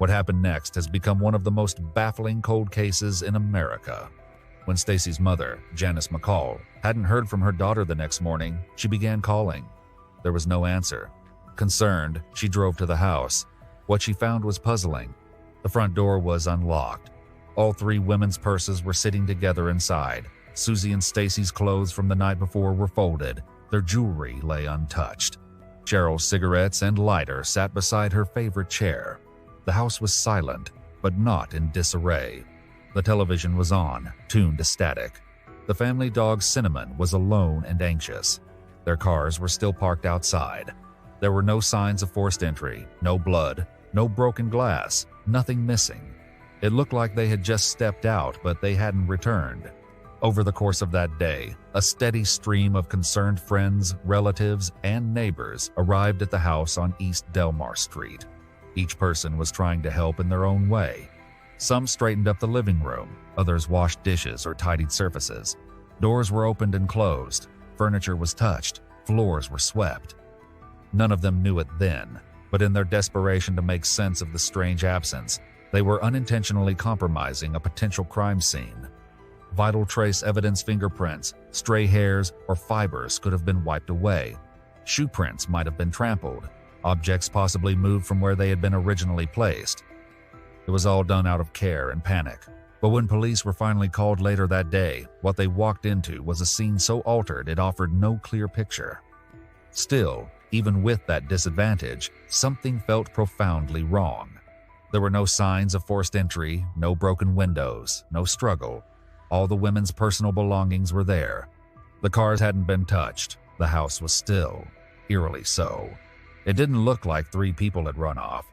What happened next has become one of the most baffling cold cases in America. When Stacy's mother, Janice McCall, hadn't heard from her daughter the next morning, she began calling. There was no answer. Concerned, she drove to the house. What she found was puzzling. The front door was unlocked. All three women's purses were sitting together inside. Suzie and Stacy's clothes from the night before were folded. Their jewelry lay untouched. Sherrill's cigarettes and lighter sat beside her favorite chair. The house was silent, but not in disarray. The television was on, tuned to static. The family dog Cinnamon was alone and anxious. Their cars were still parked outside. There were no signs of forced entry, no blood, no broken glass, nothing missing. It looked like they had just stepped out, but they hadn't returned. Over the course of that day, a steady stream of concerned friends, relatives, and neighbors arrived at the house on East Delmar Street. Each person was trying to help in their own way. Some straightened up the living room, others washed dishes or tidied surfaces. Doors were opened and closed, furniture was touched, floors were swept. None of them knew it then, but in their desperation to make sense of the strange absence, they were unintentionally compromising a potential crime scene. Vital trace evidence, fingerprints, stray hairs, or fibers could have been wiped away. Shoe prints might have been trampled. Objects possibly moved from where they had been originally placed. It was all done out of care and panic. But when police were finally called later that day, what they walked into was a scene so altered it offered no clear picture. Still, even with that disadvantage, something felt profoundly wrong. There were no signs of forced entry, no broken windows, no struggle. All the women's personal belongings were there. The cars hadn't been touched. The house was still, eerily so. It didn't look like three people had run off.